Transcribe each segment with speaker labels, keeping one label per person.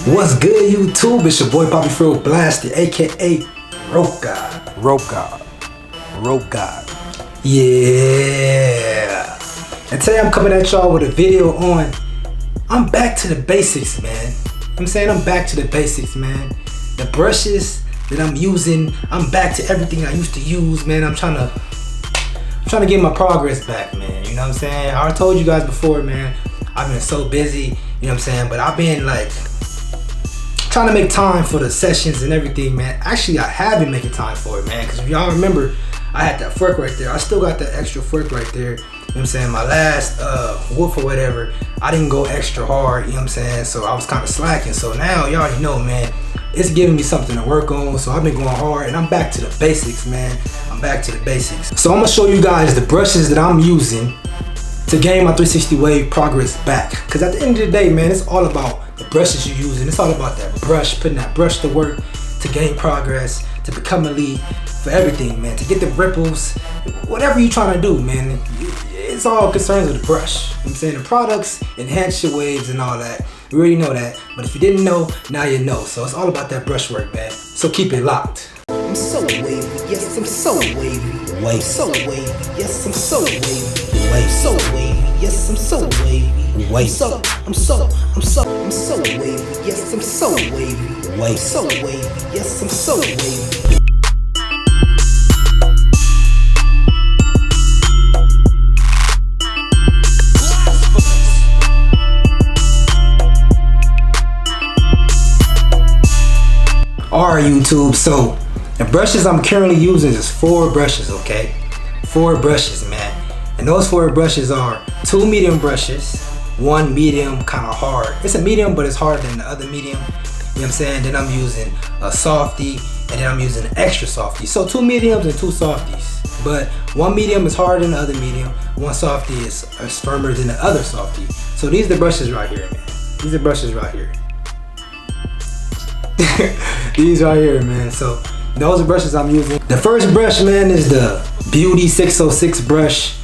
Speaker 1: What's good, YouTube? It's your boy Bobby Frill Blasted, aka Rope God.
Speaker 2: Rope God.
Speaker 1: Yeah. And today I'm coming at y'all with a video on I'm back to the basics, man. I'm back to the basics, man. The brushes that I'm using, I'm back to everything I used to use, man. I'm trying to get my progress back, man. You know what I'm saying? I already told you guys before, man. I've been so busy, you know what I'm saying? But I've been like trying to make time for the sessions and everything, man. Actually, I have been making time for it, man. Because if y'all remember, I had that fork right there. I still got that extra fork right there. You know what I'm saying? My last whoop or whatever, I didn't go extra hard, you know what I'm saying? So I was kind of slacking. So now, y'all already know, man, it's giving me something to work on. So I've been going hard and I'm back to the basics, man. I'm back to the basics. So I'm gonna show you guys the brushes that I'm using to gain my 360 wave progress back. Because at the end of the day, man, it's all about the brushes you're using. It's all about that brush, putting that brush to work to gain progress, to become elite, for everything, man, to get the ripples, whatever you're trying to do, man. It's all concerns with the brush. You know what I'm saying? The products enhance your waves and all that. We already know that. But if you didn't know, now you know. So it's all about that brush work, man. So keep it locked.
Speaker 3: I'm so wavy, yes, I'm so wavy.
Speaker 1: Wave.
Speaker 3: So wavy, yes, I'm so wavy. Wave. So wavy, yes, I'm so wavy.
Speaker 1: Wave.
Speaker 3: I'm so wavy, yes, I'm so wavy.
Speaker 1: Wave.
Speaker 3: So wavy, yes, I'm so wavy.
Speaker 1: Alright, YouTube, so the brushes I'm currently using is 4 brushes, okay? 4 brushes, man. And those 4 brushes are 2 medium brushes, 1 medium kind of hard. It's a medium, but it's harder than the other medium. You know what I'm saying? Then I'm using a softie, and then I'm using an extra softie. So 2 mediums and 2 softies. But 1 medium is harder than the other medium. 1 softie is firmer than the other softie. So these are the brushes right here, man. These are brushes right here. These right here, man. So those are brushes I'm using. The first brush, man, is the Beauty 606 brush.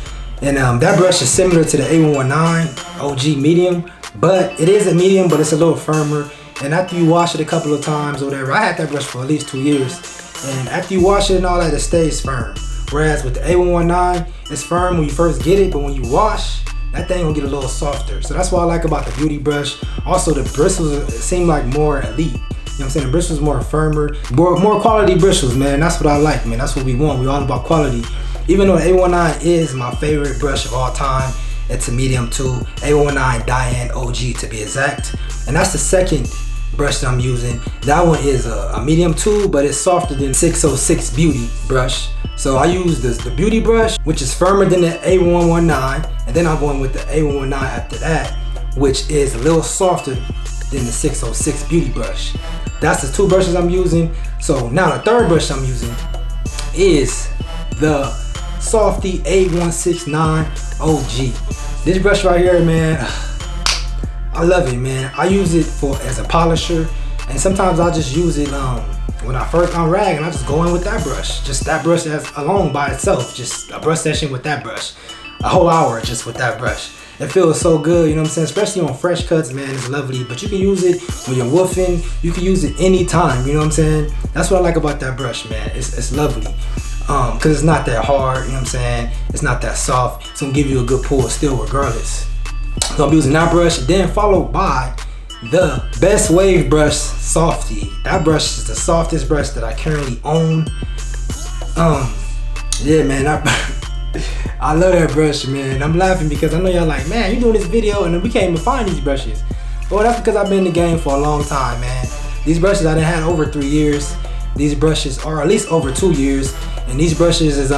Speaker 1: And that brush is similar to the A119 OG medium, but it is a medium, but it's a little firmer. And after you wash it a couple of times or whatever, I had that brush for at least 2 years. And after you wash it and all that, it stays firm. Whereas with the A119, it's firm when you first get it, but when you wash, that thing will get a little softer. So that's what I like about the Beauty brush. Also, the bristles seem like more elite. You know what I'm saying? The bristles more firmer, more quality bristles, man. That's what I like, man. That's what we want. We all about quality. Even though the A119 is my favorite brush of all time, it's a medium too. A119 Diane OG to be exact. And that's the second brush that I'm using. That one is a medium too, but it's softer than 606 Beauty brush. So I use the Beauty brush, which is firmer than the A119, and then I'm going with the A119 after that, which is a little softer than the 606 Beauty brush. That's the 2 brushes I'm using. So now the third brush I'm using is the Softie A169 OG. This brush right here, man, I love it, man. I use it as a polisher, and sometimes I just use it when I first unrag, and I just go in with that brush. Just that brush as alone by itself. Just a brush session with that brush. A whole hour just with that brush. It feels so good, you know what I'm saying? Especially on fresh cuts, man, it's lovely. But you can use it when you're woofing. You can use it anytime, you know what I'm saying? That's what I like about that brush, man. It's lovely. Cause it's not that hard, you know what I'm saying? It's not that soft. It's gonna give you a good pull still regardless. So I'm using that brush, then followed by the best wave brush, Softie. That brush is the softest brush that I currently own. Yeah, man, I love that brush, man. I'm laughing because I know y'all like, man, you doing this video and we can't even find these brushes. Well, that's because I've been in the game for a long time, man. These brushes I done had over 3 years. These brushes are at least over 2 years. And these brushes is,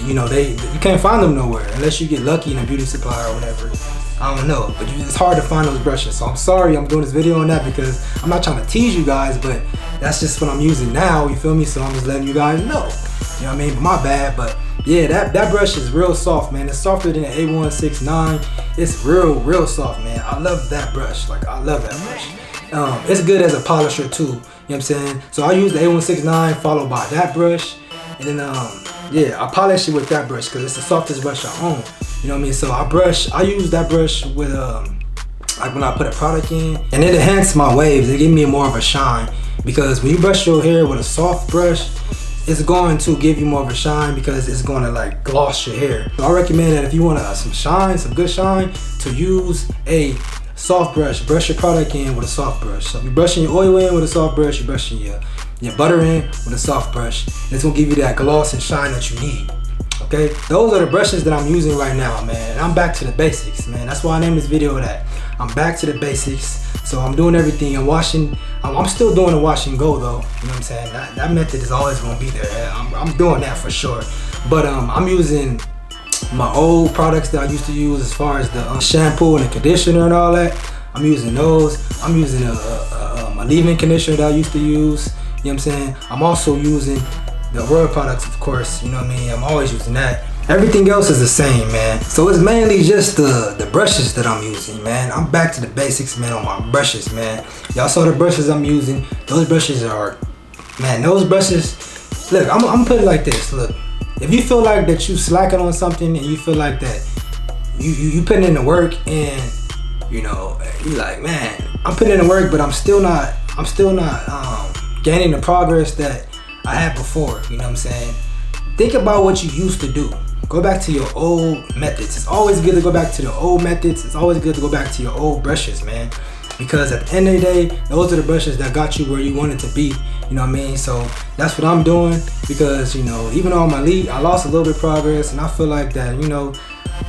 Speaker 1: you know, you can't find them nowhere unless you get lucky in a beauty supply or whatever. I don't know, but it's hard to find those brushes. So I'm sorry I'm doing this video on that because I'm not trying to tease you guys, but that's just what I'm using now, you feel me? So I'm just letting you guys know. You know what I mean? My bad, but yeah, that brush is real soft, man. It's softer than the A169. It's real soft, man. I love that brush. Like, I love that brush. It's good as a polisher too. You know what I'm saying? So I use the A169 followed by that brush. And then yeah, I polish it with that brush because it's the softest brush I own. You know what I mean? So I use that brush with like when I put a product in, and it enhances my waves. It gives me more of a shine, because when you brush your hair with a soft brush, it's going to give you more of a shine because it's going to like gloss your hair. So I recommend that if you want some shine, some good shine, to use a soft brush. Brush your product in with a soft brush. So if you're brushing your oil in with a soft brush, you're brushing your butter in with a soft brush. And it's gonna give you that gloss and shine that you need. Okay, those are the brushes that I'm using right now, man. And I'm back to the basics, man. That's why I named this video that. I'm back to the basics. So I'm doing everything and washing. I'm still doing the wash and go though. You know what I'm saying? That method is always gonna be there. I'm doing that for sure. But I'm using my old products that I used to use, as far as the shampoo and the conditioner and all that. I'm using those. I'm using a leave-in conditioner that I used to use. You know what I'm saying? I'm also using the Royal products, of course. You know what I mean? I'm always using that. Everything else is the same, man. So it's mainly just the brushes that I'm using, man. I'm back to the basics, man, on my brushes, man. Y'all saw the brushes I'm using. Those brushes are, man, those brushes, look, I'm gonna put it like this. Look, if you feel like that you slacking on something and you feel like that you putting in the work, and you know, you like, man, I'm putting in the work, but I'm still not gaining the progress that I had before, you know what I'm saying? Think about what you used to do. Go back to your old methods. It's always good to go back to the old methods. It's always good to go back to your old brushes, man. Because at the end of the day, those are the brushes that got you where you wanted to be. You know what I mean? So that's what I'm doing, because, you know, even on my lead, I lost a little bit of progress, and I feel like that, you know,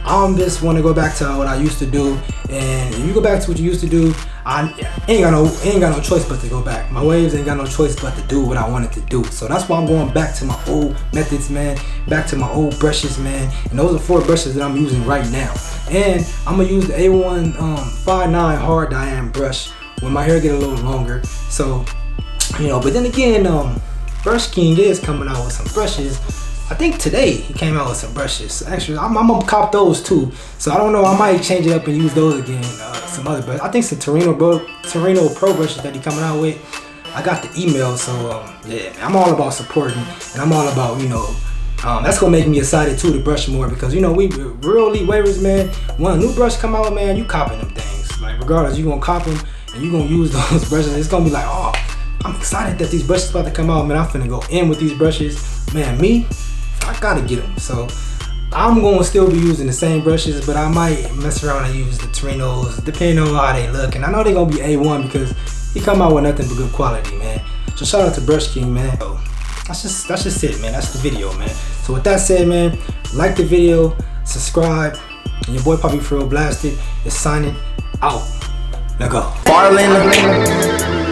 Speaker 1: I just want to go back to what I used to do. And if you go back to what you used to do, I ain't got no choice but to go back. My waves ain't got no choice but to do what I wanted to do. So that's why I'm going back to my old methods, man. Back to my old brushes, man. And those are 4 brushes that I'm using right now. And I'm gonna use the A1 5'9" hard diameter brush when my hair get a little longer. So, you know, but then again, Brush King is coming out with some brushes. I think today he came out with some brushes. Actually, I'm gonna cop those too. So I don't know, I might change it up and use those again. Some other brushes. I think some Torino Pro brushes that he coming out with. I got the email, so yeah, man, I'm all about supporting, and I'm all about, you know, that's gonna make me excited too to brush more, because, you know, we real elite wavers, man. When a new brush come out, man, you copping them things. Like, regardless, you gonna cop them and you gonna use those brushes. It's gonna be like, oh, I'm excited that these brushes about to come out, man. I'm finna go in with these brushes, man. I gotta get them. So I'm gonna still be using the same brushes, but I might mess around and use the Torinos, depending on how they look. And I know they're gonna be A1 because he come out with nothing but good quality, man. So shout out to Brush King, man. So that's just it, man. That's the video, man. So with that said, man, like the video, subscribe, and your boy Poppy Fro Blasted is signing out. Now go.
Speaker 2: Farland.